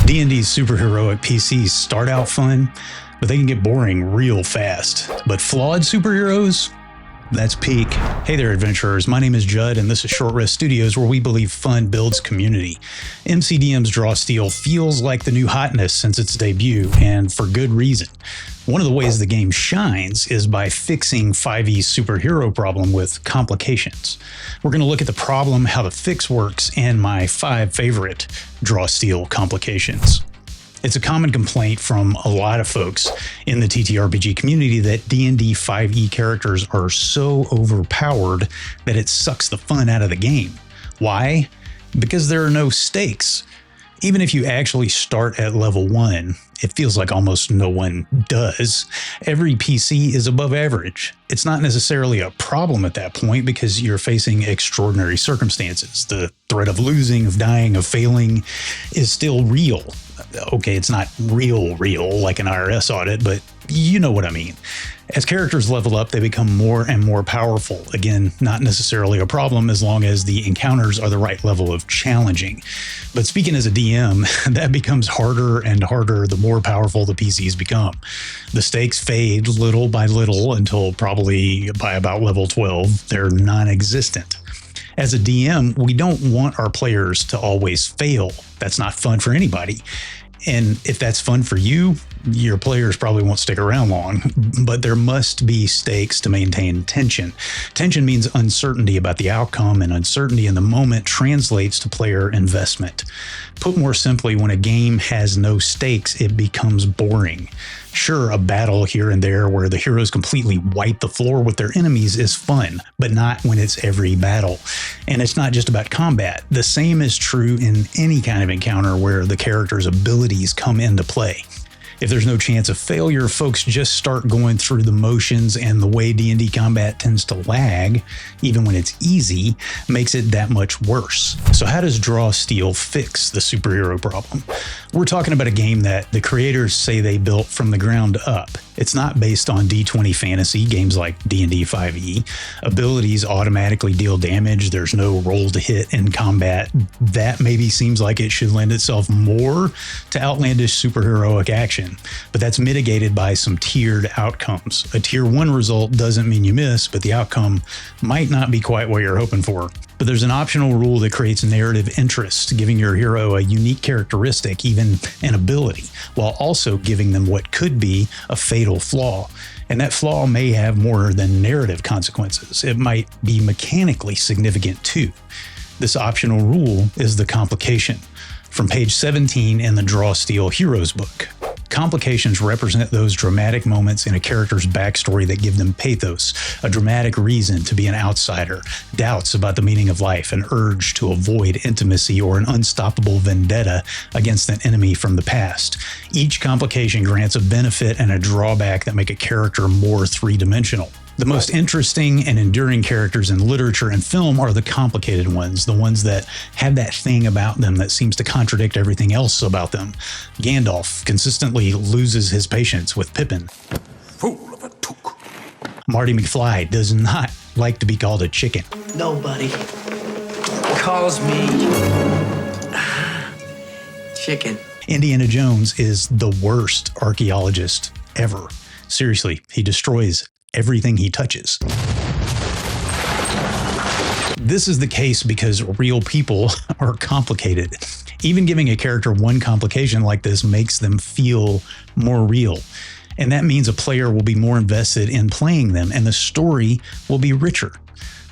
D&D's superheroic PCs start out fun, but they can get boring real fast. But flawed superheroes? That's peak. Hey there, adventurers. My name is Judd, and this is Short Rest Studios, where we believe fun builds community. MCDM's Draw Steel feels like the new hotness since its debut, and for good reason. One of the ways the game shines is by fixing 5e's superhero problem with complications. We're going to look at the problem, how the fix works, and my 5 favorite Draw Steel complications. It's a common complaint from a lot of folks in the TTRPG community that D&D 5e characters are so overpowered that it sucks the fun out of the game. Why? Because there are no stakes. Even if you actually start at level 1, it feels like almost no one does. Every PC is above average. It's not necessarily a problem at that point because you're facing extraordinary circumstances. The threat of losing, of dying, of failing is still real. Okay, it's not real like an IRS audit, but you know what I mean. As characters level up, they become more and more powerful. Again, not necessarily a problem as long as the encounters are the right level of challenging. But speaking as a DM, that becomes harder and harder the more powerful the PCs become. The stakes fade little by little until probably by about level 12, they're non-existent. As a DM, we don't want our players to always fail. That's not fun for anybody. And if that's fun for you, your players probably won't stick around long, but there must be stakes to maintain tension. Tension means uncertainty about the outcome, and uncertainty in the moment translates to player investment. Put more simply, when a game has no stakes, it becomes boring. Sure, a battle here and there where the heroes completely wipe the floor with their enemies is fun, but not when it's every battle. And it's not just about combat. The same is true in any kind of encounter where the character's abilities come into play. If there's no chance of failure, folks just start going through the motions, and the way D&D combat tends to lag, even when it's easy, makes it that much worse. So how does Draw Steel fix the superhero problem? We're talking about a game that the creators say they built from the ground up. It's not based on D20 fantasy, games like D&D 5e. Abilities automatically deal damage. There's no roll to hit in combat. That maybe seems like it should lend itself more to outlandish superheroic action, but that's mitigated by some tiered outcomes. A tier 1 result doesn't mean you miss, but the outcome might not be quite what you're hoping for. But there's an optional rule that creates narrative interest, giving your hero a unique characteristic, even an ability, while also giving them what could be a fatal flaw. And that flaw may have more than narrative consequences. It might be mechanically significant too. This optional rule is the complication, from page 17 in the Draw Steel Heroes book. Complications represent those dramatic moments in a character's backstory that give them pathos, a dramatic reason to be an outsider, doubts about the meaning of life, an urge to avoid intimacy, or an unstoppable vendetta against an enemy from the past. Each complication grants a benefit and a drawback that make a character more three-dimensional. The most interesting and enduring characters in literature and film are the complicated ones, the ones that have that thing about them that seems to contradict everything else about them. Gandalf consistently loses his patience with Pippin. Fool of a took. Marty McFly does not like to be called a chicken. Nobody calls me chicken. Indiana Jones is the worst archaeologist ever. Seriously, he destroys everything he touches. This is the case because real people are complicated. Even giving a character one complication like this makes them feel more real. And that means a player will be more invested in playing them, and the story will be richer.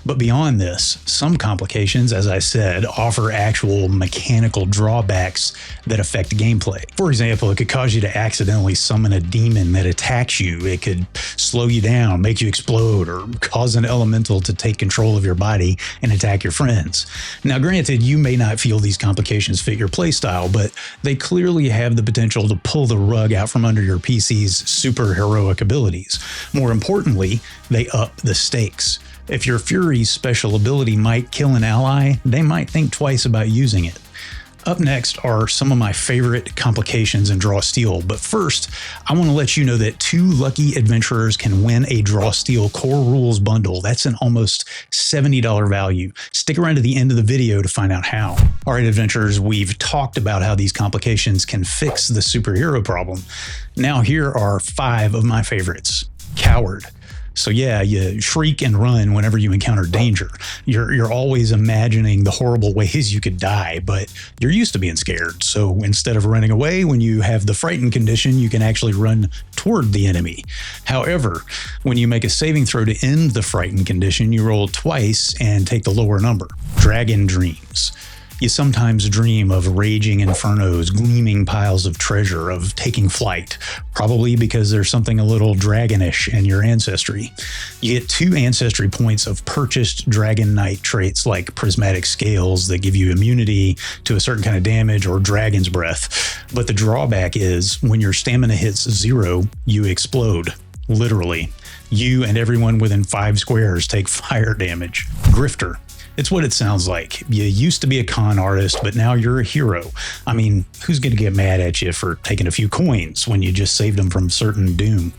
But beyond this, some complications, as I said, offer actual mechanical drawbacks that affect gameplay. For example, it could cause you to accidentally summon a demon that attacks you. It could slow you down, make you explode, or cause an elemental to take control of your body and attack your friends. Now, granted, you may not feel these complications fit your playstyle, but they clearly have the potential to pull the rug out from under your PC's superheroic abilities. More importantly, they up the stakes. If your Fury's special ability might kill an ally, they might think twice about using it. Up next are some of my favorite complications in Draw Steel, but first, I want to let you know that 2 lucky adventurers can win a Draw Steel Core Rules bundle. That's an almost $70 value. Stick around to the end of the video to find out how. All right, adventurers, we've talked about how these complications can fix the superhero problem. Now here are 5 of my favorites. Coward. So yeah, you shriek and run whenever you encounter danger. You're always imagining the horrible ways you could die, but you're used to being scared. So instead of running away when you have the frightened condition, you can actually run toward the enemy. However, when you make a saving throw to end the frightened condition, you roll twice and take the lower number. Dragon dreams. You sometimes dream of raging infernos, gleaming piles of treasure, of taking flight, probably because there's something a little dragonish in your ancestry. You get 2 ancestry points of purchased Dragon Knight traits like prismatic scales that give you immunity to a certain kind of damage or dragon's breath. But the drawback is when your stamina hits 0, you explode. Literally. You and everyone within 5 squares take fire damage. Grifter. It's what it sounds like. You used to be a con artist, but now you're a hero. I mean, who's going to get mad at you for taking a few coins when you just saved them from certain doom?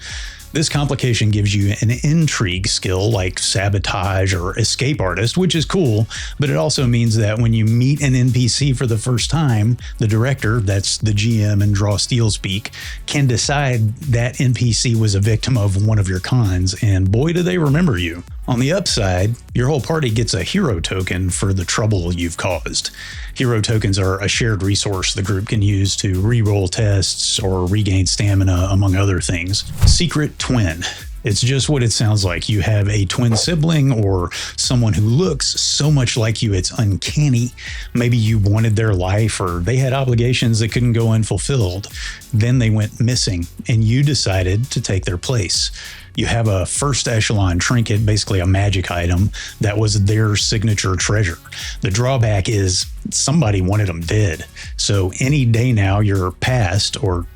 This complication gives you an intrigue skill like sabotage or escape artist, which is cool, but it also means that when you meet an NPC for the first time, the director, that's the GM in Draw Steel speak, can decide that NPC was a victim of one of your cons, and boy do they remember you. On the upside, your whole party gets a hero token for the trouble you've caused. Hero tokens are a shared resource the group can use to re-roll tests or regain stamina, among other things. Secret twin. It's just what it sounds like. You have a twin sibling or someone who looks so much like you it's uncanny. Maybe you wanted their life or they had obligations that couldn't go unfulfilled. Then they went missing and you decided to take their place. You have a first echelon trinket, basically a magic item, that was their signature treasure. The drawback is somebody wanted them dead. So any day now your past or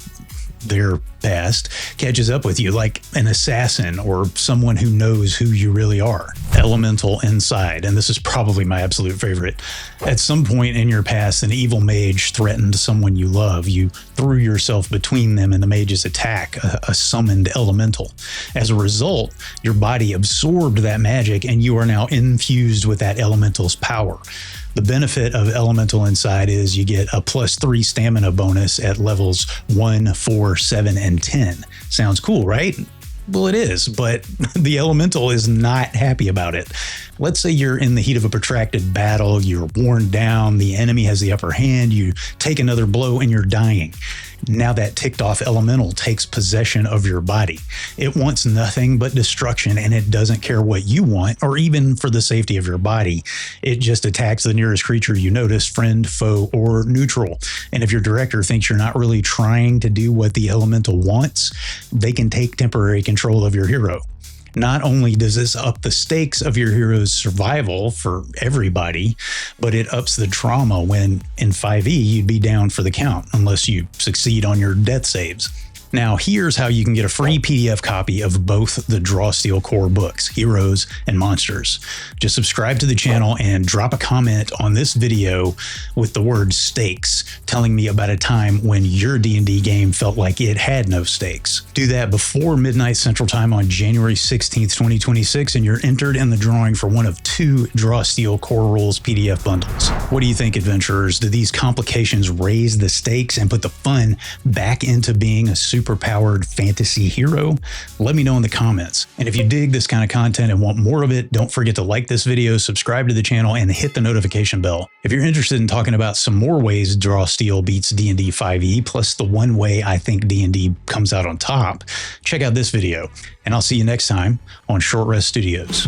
their past catches up with you like an assassin or someone who knows who you really are. Elemental inside, and this is probably my absolute favorite. At some point in your past, an evil mage threatened someone you love. You threw yourself between them and the mage's attack, a summoned elemental. As a result, your body absorbed that magic and you are now infused with that elemental's power. The benefit of Elemental Inside is you get a +3 stamina bonus at levels 1, 4, 7, and 10. Sounds cool, right? Well, it is, but the elemental is not happy about it. Let's say you're in the heat of a protracted battle, you're worn down, the enemy has the upper hand, you take another blow and you're dying. Now that ticked off elemental takes possession of your body. It wants nothing but destruction and it doesn't care what you want or even for the safety of your body. It just attacks the nearest creature you notice, friend, foe, or neutral. And if your director thinks you're not really trying to do what the elemental wants, they can take temporary control of your hero. Not only does this up the stakes of your hero's survival for everybody, but it ups the trauma when in 5e you'd be down for the count unless you succeed on your death saves. Now, here's how you can get a free PDF copy of both the Draw Steel core books, Heroes and Monsters. Just subscribe to the channel and drop a comment on this video with the word stakes, telling me about a time when your D&D game felt like it had no stakes. Do that before midnight Central Time on January 16th, 2026, and you're entered in the drawing for one of 2 Draw Steel core rules PDF bundles. What do you think, adventurers? Do these complications raise the stakes and put the fun back into being a superpowered fantasy hero? Let me know in the comments. And if you dig this kind of content and want more of it, don't forget to like this video, subscribe to the channel, and hit the notification bell. If you're interested in talking about some more ways Draw Steel beats D&D 5e, plus the one way I think D&D comes out on top, check out this video. And I'll see you next time on Short Rest Studios.